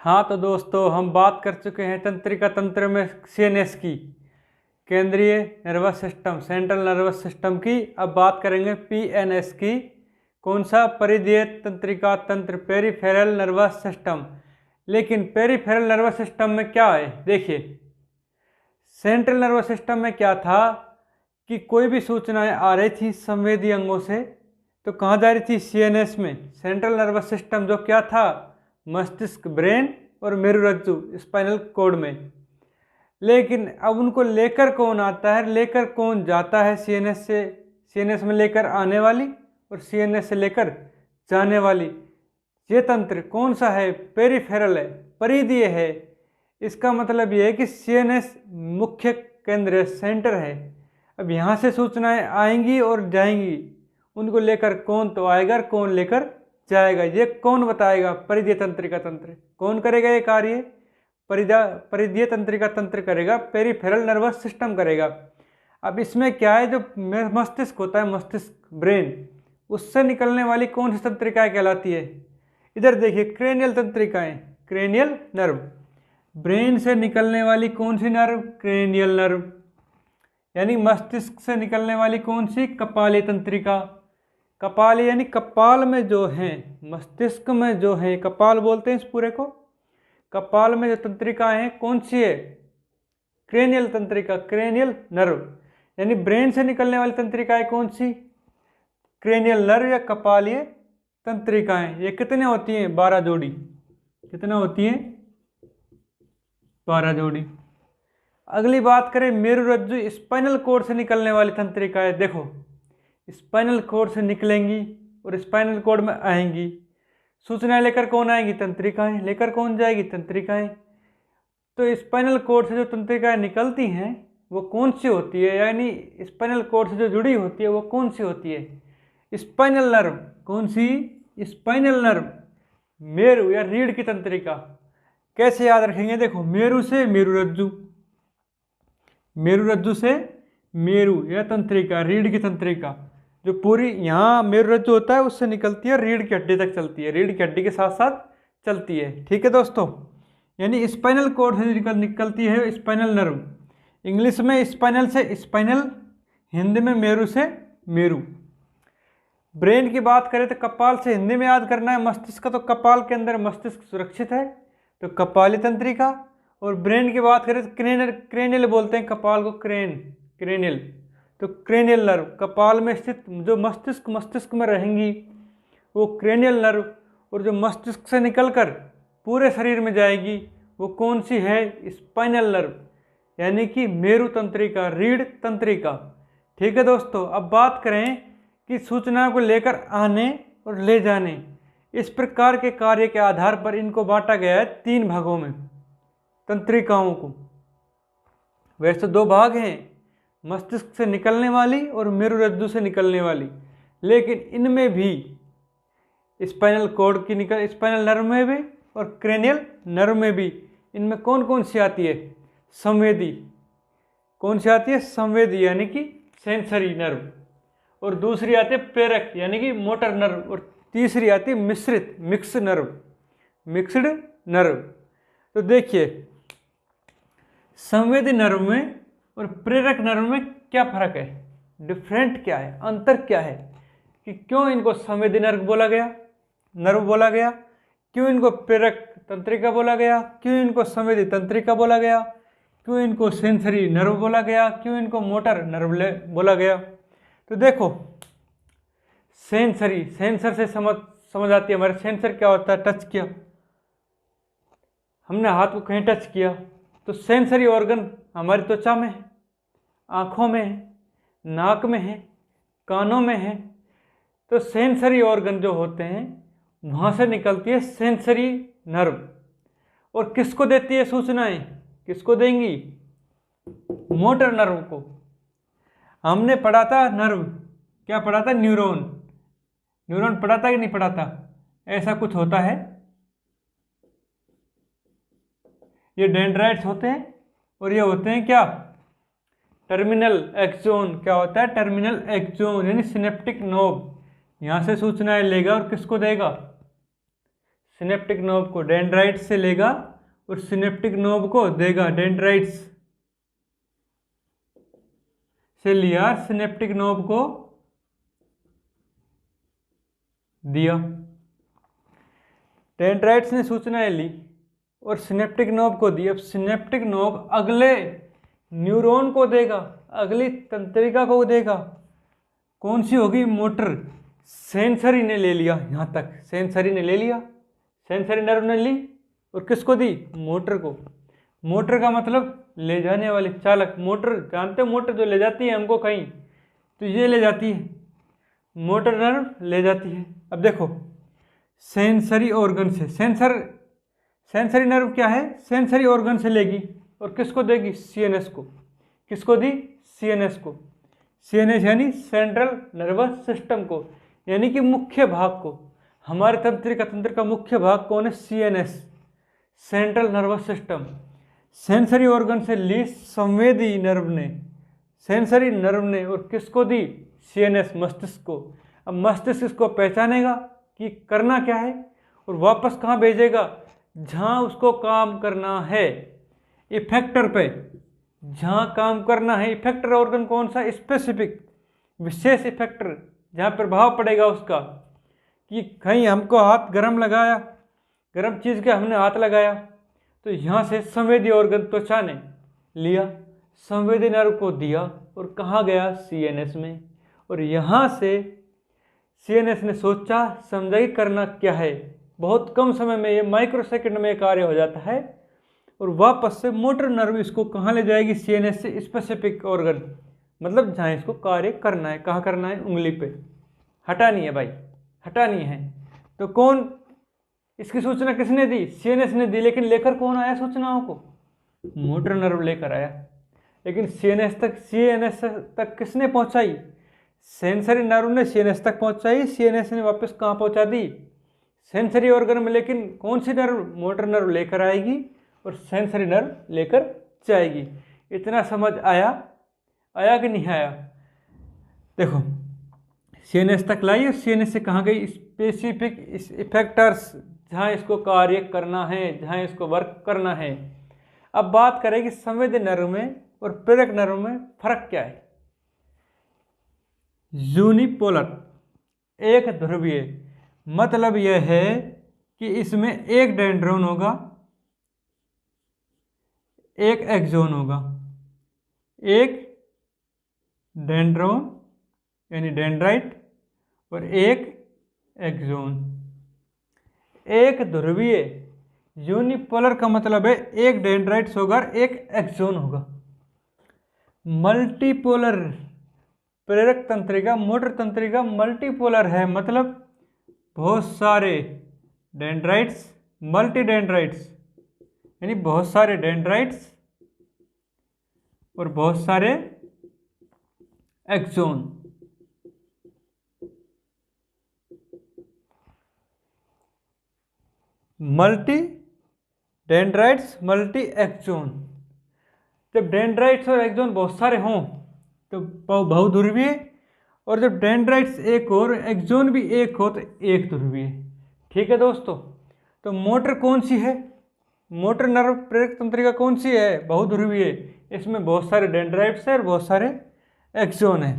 हाँ तो दोस्तों, हम बात कर चुके हैं तंत्रिका तंत्र में सीएनएस की, केंद्रीय nervous system, central nervous system की। अब बात करेंगे पीएनएस की। कौन सा? परिधीय तंत्रिका तंत्र, पेरिफेरल नर्वस सिस्टम। लेकिन पेरिफेरल नर्वस सिस्टम में क्या है? देखिए, सेंट्रल नर्वस सिस्टम में क्या था कि कोई भी सूचनाएं आ रही थी संवेदी अंगों से, तो कहाँ जा रही थी? सीएनएस में। सेंट्रल नर्वस सिस्टम जो क्या था? मस्तिष्क, ब्रेन और मेरुरज्जु, स्पाइनल कॉर्ड में। लेकिन अब उनको लेकर कौन आता है, लेकर कौन जाता है सीएनएस से? सीएनएस में लेकर आने वाली और सीएनएस से लेकर जाने वाली ये तंत्र कौन सा है? पेरिफेरल है, परिधीय है। इसका मतलब ये है कि सीएनएस मुख्य केंद्र है, सेंटर है। अब यहाँ से सूचनाएं आएंगी और जाएंगी, उनको लेकर कौन तो आएगा, कौन लेकर जाएगा, ये कौन बताएगा? परिधीय तंत्रिका तंत्र। कौन करेगा ये कार्य? परिधीय तंत्रिका तंत्र करेगा, पेरिफेरल नर्वस सिस्टम करेगा। अब इसमें क्या है, जो मस्तिष्क होता है, मस्तिष्क, ब्रेन, उससे निकलने वाली कौन सी तंत्रिकाएं कहलाती है? इधर देखिए, क्रेनियल तंत्रिकाएं, क्रेनियल नर्व। ब्रेन से निकलने वाली कौन सी नर्व? Cranial nerve. यानी मस्तिष्क से निकलने वाली कौन सी? कपाली तंत्रिका। कपाल यानी कपाल में जो है, मस्तिष्क में जो है, कपाल बोलते हैं इस पूरे को। कपाल में जो तंत्रिकाएं हैं कौन सी है? क्रेनियल तंत्रिका, क्रेनियल नर्व। यानी ब्रेन से निकलने वाली तंत्रिकाएं कौन सी? क्रेनियल नर्व या कपालीय तंत्रिकाएं। ये कितने होती हैं? 12 जोड़ी। कितना होती हैं? 12 जोड़ी। अगली बात करें मेरुरज्जु, स्पाइनल कॉर्ड से निकलने वाली तंत्रिकाएं। देखो, स्पाइनल कॉर्ड से निकलेंगी और स्पाइनल कॉर्ड में आएंगी। सूचनाएं लेकर कौन आएंगी? तंत्रिकाएं। लेकर कौन जाएगी? तंत्रिकाएं। तो स्पाइनल कॉर्ड से जो तंत्रिकाएं निकलती हैं वो कौन सी होती है? यानी स्पाइनल कॉर्ड से जो जुड़ी होती है वो कौन सी होती है? Spinal nerve. कौन सी? Spinal nerve. मेरु या रीढ़ की तंत्रिका। कैसे याद रखेंगे? देखो, मेरु से मेरुरज्जु, मेरुरज्जु से मेरु या तंत्रिका, रीढ़ की तंत्रिका। जो पूरी यहाँ मेरुरज्जु होता है उससे निकलती है, रीढ़ की हड्डी तक चलती है, रीढ़ की हड्डी के साथ साथ चलती है। ठीक है दोस्तों, यानी स्पाइनल कॉर्ड से निकलती है स्पाइनल नर्व। इंग्लिश में स्पाइनल से स्पाइनल, हिंदी में मेरु से मेरु। ब्रेन की बात करें तो कपाल से हिंदी में याद करना है, मस्तिष्क का तो कपाल के अंदर मस्तिष्क सुरक्षित है, तो कपाली तंत्रिका। और ब्रेन की बात करें तो क्रेनियल, क्रेनियल बोलते हैं कपाल को, क्रेनियल। तो क्रेनियल नर्व, कपाल में स्थित जो मस्तिष्क में रहेंगी वो क्रेनियल नर्व। और जो मस्तिष्क से निकलकर पूरे शरीर में जाएगी वो कौन सी है? स्पाइनल नर्व, यानी कि मेरु तंत्रिका, रीढ़ तंत्रिका। ठीक है दोस्तों, अब बात करें कि सूचना को लेकर आने और ले जाने, इस प्रकार के कार्य के आधार पर इनको बांटा गया है 3 भागों में, तंत्रिकाओं को। वैसे 2 भाग हैं, मस्तिष्क से निकलने वाली और मेरुरज्जु से निकलने वाली। लेकिन इनमें भी स्पाइनल कॉर्ड की स्पाइनल नर्व में भी और क्रेनियल नर्व में भी, इनमें कौन कौन सी आती है? संवेदी। कौन सी आती है? संवेदी, यानी कि सेंसरी नर्व। और दूसरी आती है प्रेरक, यानी कि मोटर नर्व। और तीसरी आती है मिश्रित, मिक्स्ड नर्व। तो देखिए, संवेदी नर्व में और प्रेरक नर्व में क्या फर्क है, डिफरेंट क्या है, अंतर क्या है, कि क्यों इनको संवेदी नर्व बोला गया, क्यों इनको प्रेरक तंत्रिका बोला गया, क्यों इनको संवेदी तंत्रिका बोला गया, क्यों इनको सेंसरी नर्व बोला गया, क्यों इनको मोटर नर्व बोला गया। तो देखो, सेंसर से समझ आती है हमारे। सेंसर क्या होता है? टच किया, हमने हाथ को कहीं टच किया तो सेंसरी ऑर्गन हमारी त्वचा में है, आँखों में है, नाक में है, कानों में है। तो सेंसरी ऑर्गन जो होते हैं वहाँ से निकलती है सेंसरी नर्व। और किसको देती है सूचनाएं? किसको देंगी? मोटर नर्व को। हमने पढ़ा था नर्व, क्या पढ़ा था? न्यूरॉन पढ़ा था कि नहीं पढ़ा था? ऐसा कुछ होता है, ये डेंड्राइट्स होते हैं और ये होते हैं क्या? Terminal axon. क्या होता है? टर्मिनल एक्सोन, यानी सिनेप्टिक नोब। यहाँ से सूचनाएं लेगा और किसको देगा? सिनेप्टिक नोब को डेंड्राइट्स से लेगा और सिनेप्टिक नोब को देगा। डेंड्राइट्स से लिया, सिनेप्टिक नोब को दिया। डेंड्राइट्स ने सूचनाएं ली और सिनेप्टिक नोब को दी। अब सिनेप्टिक नोब अगले न्यूरॉन को देगा, अगली तंत्रिका को देगा। कौन सी होगी? मोटर। सेंसरी ने ले लिया, यहाँ तक सेंसरी ने ले लिया, सेंसरी नर्व ने ली और किसको दी? मोटर को। मोटर का मतलब ले जाने वाली, चालक। मोटर जानते हो, मोटर जो ले जाती है हमको कहीं, तो ये ले जाती है, मोटर नर्व ले जाती है। अब देखो, सेंसरी ऑर्गन से, सेंसरी नर्व क्या है? सेंसरी ऑर्गन से लेगी और किसको देगी? सीएनएस को। किसको दी? सीएनएस को। सीएनएस यानी सेंट्रल नर्वस सिस्टम को, यानी कि मुख्य भाग को। हमारे तंत्र का मुख्य भाग कौन है? CNS, central nervous system. Sensory organ से ली संवेदी नर्व ने, सेंसरी नर्व ने, और किसको दी? सीएनएस, मस्तिष्क को। अब मस्तिष्क इसको पहचानेगा कि करना क्या है और वापस कहाँ भेजेगा? जहाँ उसको काम करना है, इफेक्टर पे, जहाँ काम करना है। इफेक्टर ऑर्गन कौन सा? स्पेसिफिक, विशेष इफेक्टर, जहाँ प्रभाव पड़ेगा उसका, कि कहीं हमको हाथ गरम लगाया, गरम चीज़ के हमने हाथ लगाया, तो यहाँ से संवेदी ऑर्गन त्वचा ने लिया, संवेदी नर्व को दिया और कहाँ गया? सीएनएस में। और यहाँ से सीएनएस ने सोचा समझा कि करना क्या है। बहुत कम समय में, ये माइक्रोसेकंड में कार्य हो जाता है और वापस से मोटर नर्व इसको कहाँ ले जाएगी? सीएनएस से स्पेसिफिक ऑर्गन, मतलब जहाँ इसको कार्य करना है। कहाँ करना है? उंगली पे। हटानी है भाई, हटानी है। तो कौन, इसकी सूचना किसने दी? सीएनएस ने दी। लेकिन लेकर कौन आया सूचनाओं को? मोटर नर्व लेकर आया। लेकिन सीएनएस तक किसने पहुंचाई? सेंसरी नर्व ने सीएनएस तक पहुंचाई, सीएनएस ने वापस कहाँ पहुंचा दी? सेंसरी ऑर्गन में। लेकिन कौन सी नर्व? मोटर नर्व लेकर आएगी और सेंसरी नर्व लेकर जाएगी। इतना समझ आया? आया कि नहीं आया? देखो, सीएनएस तक लाई और सीएनएस से कहाँ गई? स्पेसिफिक इफेक्टर्स, जहाँ इसको कार्य करना है, जहाँ इसको वर्क करना है। अब बात करें कि संवेदी नर्व में और प्रेरक नर्व में फर्क क्या है। यूनिपोलर, एक ध्रुवीय, मतलब यह है कि इसमें एक डेंड्रोन होगा, एक एक्सोन होगा। एक डेंड्रोन यानी डेंड्राइट और एक एक्सोन। एक ध्रुवीय यूनिपोलर का मतलब है एक डेंड्राइट्स होगा और एक एक्सोन होगा। मल्टीपोलर प्रेरक तंत्रिका, मोटर तंत्रिका मल्टीपोलर है, मतलब बहुत सारे डेंड्राइट्स, मल्टी डेंड्राइट्स यानी बहुत सारे डेंड्राइट्स और बहुत सारे axon. Multi dendrites, multi axon. जब डेंड्राइट्स और एक्सोन बहुत सारे हों तो बहुध्रुवीय, और जब डेंड्राइट्स एक और एक्सोन भी एक हो तो एक ध्रुवीय। ठीक है दोस्तों, तो मोटर कौन सी है? मोटर नर्व प्रेरक तंत्रिका कौन सी है? बहुध्रुवीय। इसमें बहुत सारे डेंड्राइट्स है और बहुत सारे एक्सोन है।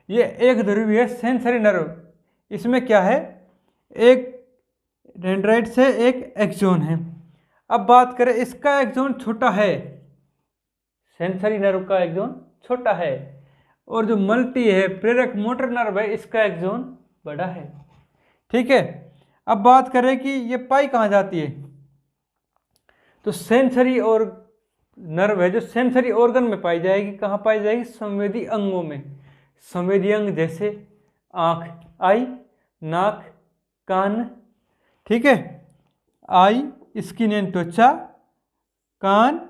ये एक ध्रुवीय सेंसरी नर्व, इसमें क्या है? एक डेंड्राइट्स है, एक एक्सोन है। अब बात करें, इसका एक्सोन छोटा है, सेंसरी नर्व का एक्सोन छोटा है, और जो मल्टी है प्रेरक मोटर नर्व है, इसका एक्सोन बड़ा है। ठीक है, अब बात करें कि ये पाई कहाँ जाती है, तो सेंसरी और नर्व है जो सेंसरी ऑर्गन में पाई जाएगी। कहाँ पाई जाएगी? संवेदी अंगों में। संवेदी अंग जैसे आँख, आई, नाक, कान। ठीक है, आई स्किन एंड त्वचा, कान,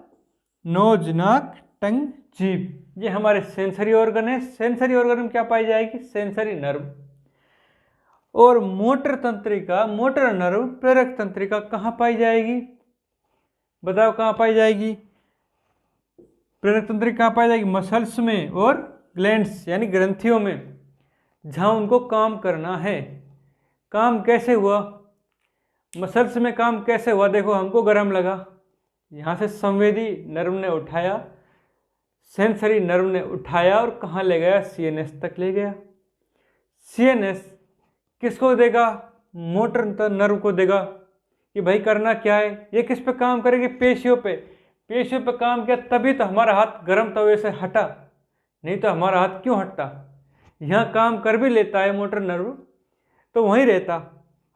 नोज, नाक, टंग, जीभ, ये हमारे सेंसरी ऑर्गन है। सेंसरी ऑर्गन में क्या पाई जाएगी? Sensory nerve. और मोटर तंत्रिका, मोटर नर्व प्रेरक तंत्रिका कहाँ पाई जाएगी? बताओ कहाँ पाई जाएगी? प्रेरक तंत्रिका कहाँ पाई जाएगी? मसल्स में और ग्लैंड्स यानी ग्रंथियों में, जहाँ उनको काम करना है। काम कैसे हुआ? मसल्स में काम कैसे हुआ, देखो हमको गर्म लगा, यहाँ से संवेदी नर्व ने उठाया, सेंसरी नर्व ने उठाया और कहाँ ले गया, सीएनएस तक ले गया। सीएनएस किसको देगा, मोटर नर्व को देगा कि भाई करना क्या है, ये किस पे काम करेगी, पेशियों पे। पेशियों पे काम किया तभी तो हमारा हाथ गर्म तवे से हटा, नहीं तो हमारा हाथ क्यों हटता। यहाँ काम कर भी लेता है मोटर नर्व तो वहीं रहता,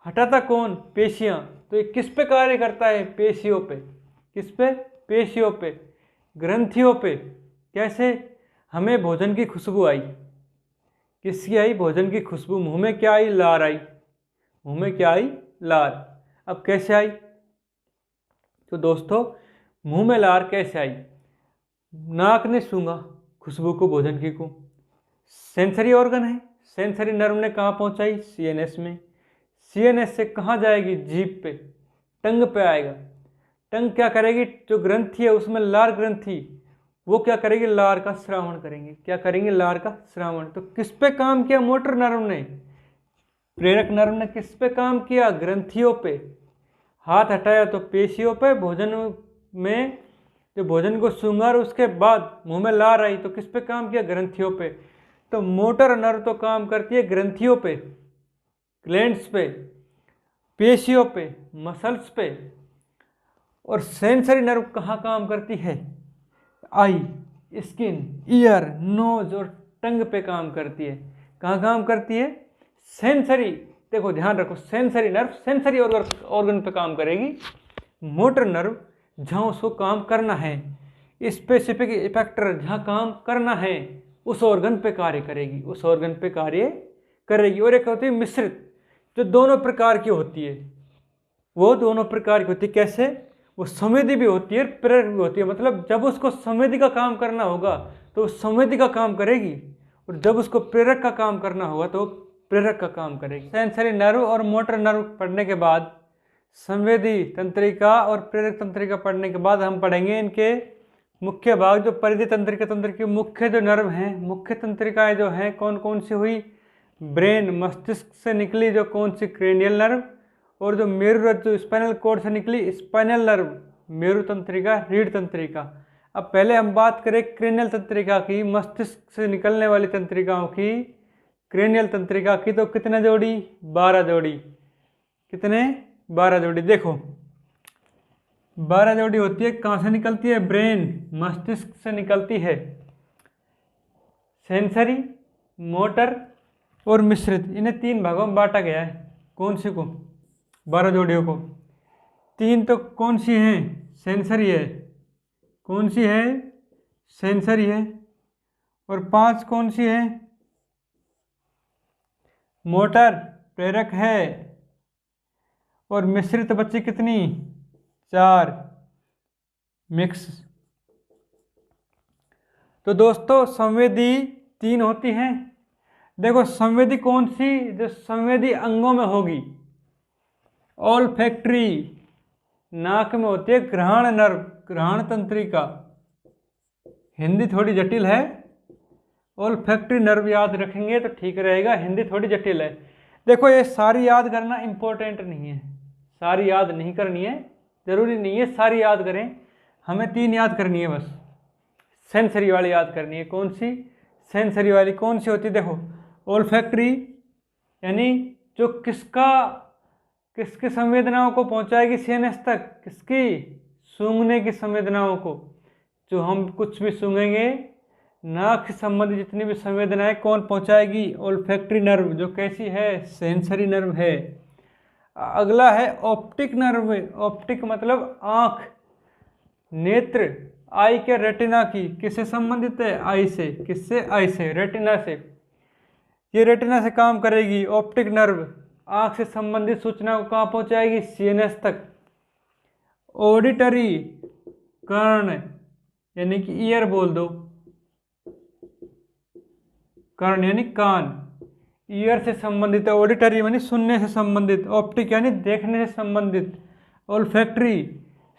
हटाता कौन, पेशियाँ। तो ये किस पे कार्य करता है, पेशियों पे। किस पे, पेशियों पे, ग्रंथियों पे। कैसे, हमें भोजन की खुशबू आई, किसकी आई, भोजन की खुशबू, मुंह में क्या आई, लार आई, मुंह में क्या आई, लार। अब कैसे आई, तो दोस्तों मुंह में लार कैसे आई, नाक ने सूंघा खुशबू को, भोजन की को। सेंसरी ऑर्गन है, सेंसरी नर्व ने कहाँ पहुंचाई, सीएनएस में। सीएनएस से कहाँ जाएगी, जीभ पे, टंग पे आएगा। टंग क्या करेगी, जो ग्रंथि है उसमें लार ग्रंथि, वो क्या करेगी, लार का श्रावण करेंगे। क्या करेंगे, लार का श्रावण। तो किस पे काम किया, मोटर नर्व ने, प्रेरक नर्व ने किस पे काम किया, ग्रंथियों पे। हाथ हटाया तो पेशियों पे, भोजन में जो भोजन को सूंघा और उसके बाद मुंह में लार आई तो किस पे काम किया, ग्रंथियों पे। तो मोटर नर्व तो काम करती है ग्रंथियों पे, ग्लैंड्स पे, पेशियों पे, मसल्स पे। और सेंसरी नर्व कहाँ काम करती है, आई, स्किन, ईयर, नोज और टंग पे काम करती है। कहाँ काम करती है, सेंसरी, देखो ध्यान रखो, सेंसरी नर्व सेंसरी ऑर्गन पे काम करेगी। मोटर नर्व जहाँ उसको काम करना है, स्पेसिफिक इफेक्टर जहाँ काम करना है उस ऑर्गन पे कार्य करेगी, उस ऑर्गन पे कार्य करेगी। और एक होती है मिश्रित, जो दोनों प्रकार की होती है, वो दोनों प्रकार की होती है। कैसे, वो संवेदी भी होती है, प्रेरक भी होती है। मतलब जब उसको संवेदी का काम करना होगा तो वो संवेदी का काम करेगी, और जब उसको प्रेरक का काम करना होगा तो प्रेरक का काम करेगी। सेंसरी नर्व और मोटर नर्व पढ़ने के बाद, संवेदी तंत्रिका और प्रेरक तंत्रिका पढ़ने के बाद हम पढ़ेंगे इनके मुख्य भाग, जो परिधि तंत्रिका तंत्र की मुख्य जो नर्व हैं, मुख्य तंत्रिकाएं जो हैं कौन कौन सी हुई, ब्रेन मस्तिष्क से निकली जो कौन सी, क्रेनियल नर्व, और जो मेरुरज्जु स्पाइनल कॉर्ड से निकली स्पाइनल नर्व, मेरु तंत्रिका, रीढ़ तंत्रिका। अब पहले हम बात करें क्रेनियल तंत्रिका की, मस्तिष्क से निकलने वाली तंत्रिकाओं की, क्रेनियल तंत्रिका की। तो कितने जोड़ी, 12 जोड़ी। कितने, 12 जोड़ी। देखो 12 जोड़ी होती है, कहाँ से निकलती है, ब्रेन मस्तिष्क से निकलती है। सेंसरी, मोटर और मिश्रित, इन्हें 3 भागों में बांटा गया है। कौन सी को, 12 जोड़ियों को। 3 तो कौन सी हैं, सेंसरी है, कौन सी है, सेंसरी है। और 5 कौन सी है, मोटर, प्रेरक है। और मिश्रित बच्ची कितनी, 4, मिक्स। तो दोस्तों संवेदी 3 होती हैं। देखो संवेदी कौन सी, जो संवेदी अंगों में होगी, ऑल्फैक्टरी, नाक में होती है घ्राण नर्व, घ्राण तंत्रिका, हिंदी थोड़ी जटिल है, ऑल्फैक्टरी नर्व याद रखेंगे तो ठीक रहेगा, हिंदी थोड़ी जटिल है। देखो ये सारी याद करना इंपॉर्टेंट नहीं है, सारी याद नहीं करनी है, जरूरी नहीं है सारी याद करें, हमें 3 याद करनी है बस। सेंसरी वाली याद करनी है, कौन सी, सेंसरी वाली कौन सी होती है, देखो ऑल्फैक्टरी यानी जो किसकी संवेदनाओं को पहुंचाएगी सीएनएस तक, किसकी, सूंघने की संवेदनाओं को। जो हम कुछ भी सूंघेंगे, नाक से संबंधित जितनी भी संवेदनाएं कौन पहुंचाएगी, ऑल्फैक्टरी नर्व, जो कैसी है, सेंसरी नर्व है। अगला है ऑप्टिक नर्व। ऑप्टिक मतलब आंख, नेत्र, आई के रेटिना की, किससे संबंधित है, आई से। किससे, आई से, रेटिना से। ये रेटिना से काम करेगी। ऑप्टिक नर्व आंख से संबंधित सूचना को कहाँ पहुंचाएगी, सीएनएस तक। ऑडिटरी, कर्ण यानी कि ईयर बोल दो, कर्ण यानी कान, ईयर से संबंधित है। ऑडिटरी यानी सुनने से संबंधित, ऑप्टिक यानी देखने से संबंधित, ऑल्फैक्टरी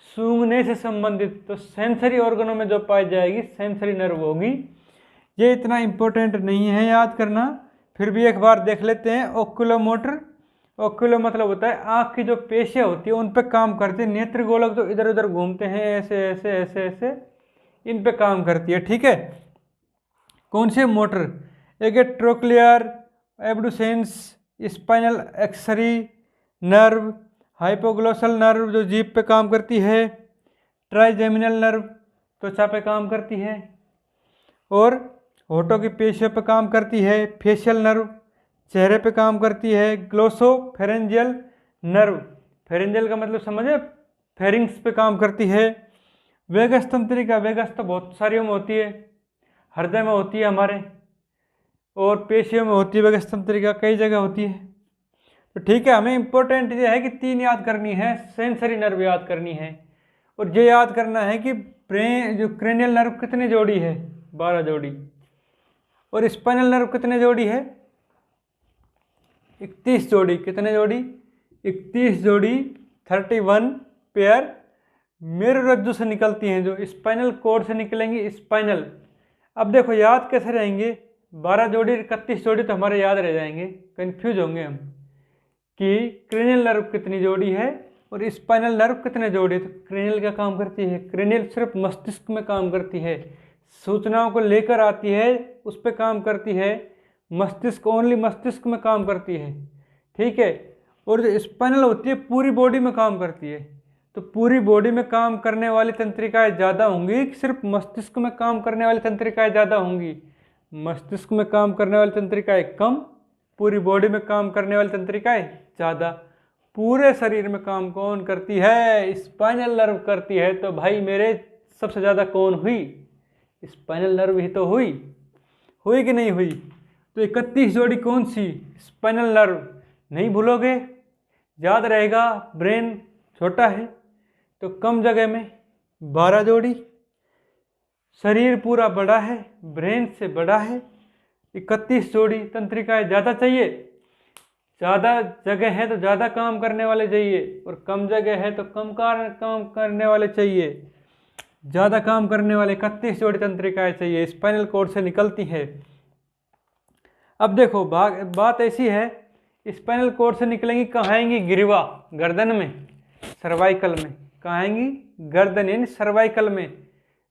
सूंघने से संबंधित। तो सेंसरी ऑर्गनों में जो पाई जाएगी सेंसरी नर्व होगी। ये इतना इंपॉर्टेंट नहीं है याद करना, फिर भी एक बार देख लेते हैं। ओक्यूलोमोटर, ओक्यूलो मतलब होता है आँख की जो पेशियाँ होती है उन पे काम करती है। नेत्र गोलक तो इधर उधर घूमते हैं, ऐसे ऐसे ऐसे ऐसे इन पे काम करती है, ठीक है। कौन से मोटर? एक है trochlear abducens, spinal accessory nerve, hypoglossal nerve जो जीभ पे काम करती है, ट्राइजेमिनल नर्व त्वचा पे काम करती है, और होठों की पेशियों पे काम करती है, फेशियल नर्व चेहरे पे काम करती है, ग्लोसोफेरेंजियल नर्व, फेरेंजियल का मतलब समझे, फेरिंग्स पे काम करती है। वेगस तंत्रिका, वेगस तो बहुत सारी में होती है, हृदय में होती है हमारे, और पेशियों में होती है वेगस तंत्रिका, कई जगह होती है। तो ठीक है, हमें इंपॉर्टेंट ये है कि 3 याद करनी है, सेंसरी नर्व याद करनी है, और ये याद करना है कि ब्रेन जो क्रेनियल नर्व कितने जोड़ी है, 12 जोड़ी, और स्पाइनल नर्व कितने जोड़ी है, 31 जोड़ी। कितने जोड़ी? 31 जोड़ी, 31 पेयर मेरुरज्जु से निकलती हैं, जो स्पाइनल कोड से निकलेंगी स्पाइनल। अब देखो याद कैसे रहेंगे, 12 जोड़ी 31 जोड़ी तो हमारे याद रह जाएंगे, कंफ्यूज होंगे हम कि क्रेनियल नर्व कितनी जोड़ी है और स्पाइनल नर्व कितने जोड़ी। तो क्रेनियल क्या काम करती है? क्रेनियल सिर्फ मस्तिष्क में काम करती है, सूचनाओं को लेकर आती है, उस पर काम करती है, मस्तिष्क ओनली मस्तिष्क में काम करती है, ठीक है। और जो स्पाइनल होती है पूरी बॉडी में काम करती है। तो पूरी बॉडी में काम करने वाली तंत्रिकाएं ज़्यादा होंगी कि सिर्फ मस्तिष्क में काम करने वाली तंत्रिकाएं ज़्यादा होंगी? मस्तिष्क में काम करने वाली तंत्रिकाएं कम, पूरी बॉडी में काम करने वाली तंत्रिकाएं ज़्यादा। पूरे शरीर में काम कौन करती है? स्पाइनल नर्व करती है। तो भाई मेरे सबसे ज़्यादा कौन हुई? स्पाइनल नर्व ही तो हुई कि नहीं हुई? तो 31 जोड़ी कौन सी? Spinal nerve. नहीं भूलोगे, याद रहेगा, ब्रेन छोटा है तो कम जगह में 12 जोड़ी, शरीर पूरा बड़ा है, ब्रेन से बड़ा है, 31 जोड़ी तंत्रिकाएं ज़्यादा चाहिए। ज़्यादा जगह है तो ज़्यादा काम करने वाले चाहिए, और कम जगह है तो कम काम करने वाले चाहिए। ज़्यादा काम करने वाले 31 जोड़ी तंत्रिकाएं चाहिए, स्पाइनल कोड से निकलती है। अब देखो बात ऐसी है, स्पाइनल कोड से निकलेंगी कहाँ आएंगी? ग्रीवा, गर्दन में, सर्वाइकल में। कहाँ आएंगी? गर्दन यानी सर्वाइकल में।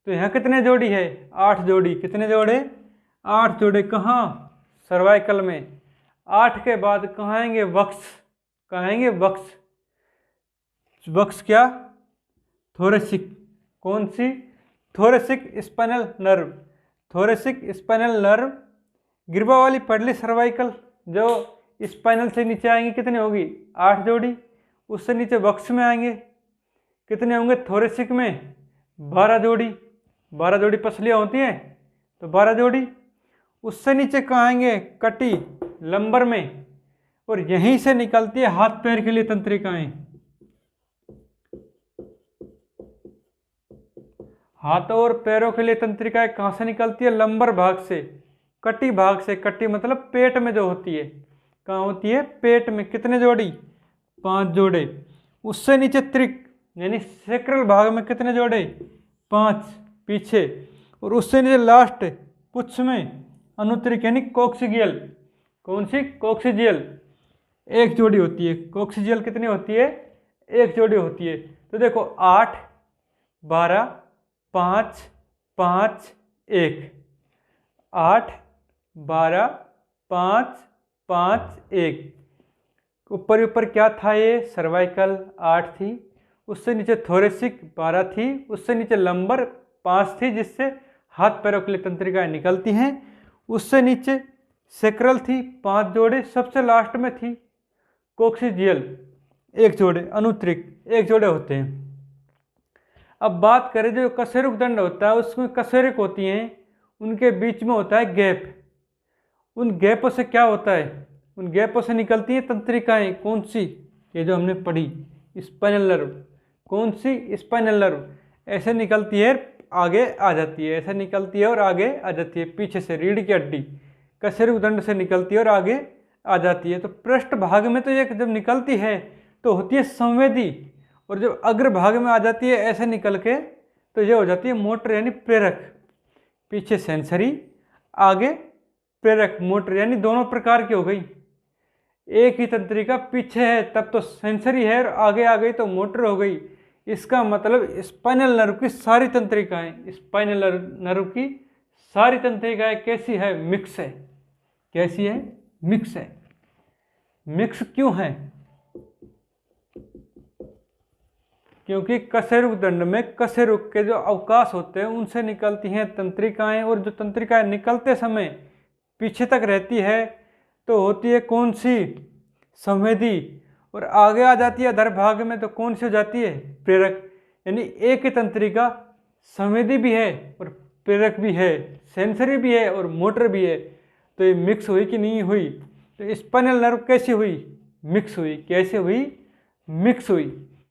तो यहाँ कितने जोड़ी है? 8 जोड़ी। कितने जोड़े? 8 जोड़े। कहाँ? सर्वाइकल में। 8 के बाद कहाँ आएंगे? वक्स। कहाँ आएंगे? वक्स। वक्स क्या? थोरेसिक। कौन सी? Thoracic spinal nerve. Thoracic spinal nerve. ग्रीवा वाली पढ़ ली, सर्वाइकल जो स्पाइनल से नीचे आएंगे कितने होगी? 8 जोड़ी। उससे नीचे वक्स में आएंगे, कितने होंगे? थोरेसिक में 12 जोड़ी। 12 जोड़ी पसलियाँ होती हैं तो 12 जोड़ी। उससे नीचे कहाँ आएंगे? कटी, लंबर में, और यहीं से निकलती है हाथ पैर के लिए तंत्रिकाएं। हाथों और पैरों के लिए तंत्रिकाएं कहाँ से निकलती है? लंबर भाग से, कटी भाग से। कटी मतलब पेट में जो होती है। कहाँ होती है? पेट में। कितने जोड़ी? 5 जोड़े। उससे नीचे त्रिक यानी सेक्रल भाग में कितने जोड़े? 5 पीछे। और उससे नीचे लास्ट पुच्छ में अनुत्रिक यानी कोक्सिजियल। कौन सी? कोक्सिजियल। 1 जोड़ी होती है। कोक्सिजियल कितनी होती है? 1 जोड़ी होती है। तो देखो 8, 12, 5, 5, 1। 8, 12, 5, 5, 1। ऊपर ऊपर क्या था? ये सर्वाइकल 8 थी, उससे नीचे थोरेसिक 12 थी, उससे नीचे लंबर 5 थी जिससे हाथ पैरों के लिए तंत्रिकाएं निकलती हैं, उससे नीचे सेक्रल थी 5 जोड़े, सबसे लास्ट में थी कोक्सिजियल 1 जोड़े, अनुत्रिक 1 जोड़े होते हैं। अब बात करें जो कशेरुक दंड होता है उसमें कशेरुक होती हैं, उनके बीच में होता है गैप। उन गैपों से क्या होता है? उन गैपों से निकलती हैं तंत्रिकाएं। कौन सी? ये जो हमने पढ़ी, स्पाइनल नर्व। कौन सी? Spinal nerve. ऐसे निकलती है, आगे आ जाती है, ऐसे निकलती है और आगे आ जाती है, पीछे से रीढ़ की हड्डी कशेरुक दंड से निकलती है और आगे आ जाती है। तो पृष्ठ भाग में तो ये जब निकलती है तो होती है संवेदी, और जब अग्र भाग में आ जाती है ऐसे निकल के तो ये हो जाती है मोटर यानी प्रेरक। पीछे सेंसरी, आगे प्रेरक मोटर, यानी दोनों प्रकार की हो गई। एक ही तंत्रिका पीछे है तब तो सेंसरी है, और आगे आ गई तो मोटर हो गई। इसका मतलब स्पाइनल नर्व की सारी तंत्रिकाएं, स्पाइनल नर्व की सारी तंत्रिकाएं कैसी है? मिक्स है। कैसी है? मिक्स है। मिक्स क्यों है? क्योंकि कशेरुक दंड में कशेरुक के जो अवकाश होते हैं उनसे निकलती हैं तंत्रिकाएं, और जो तंत्रिकाएं निकलते समय पीछे तक रहती है तो होती है कौन सी? संवेदी। और आगे आ जाती है अधर भाग में तो कौन सी हो जाती है? प्रेरक। यानी एक ही तंत्रिका संवेदी भी है और प्रेरक भी है, सेंसरी भी है और मोटर भी है। तो ये मिक्स हुई कि नहीं हुई? तो स्पाइनल नर्व कैसी हुई? मिक्स हुई। कैसे हुई? मिक्स हुई।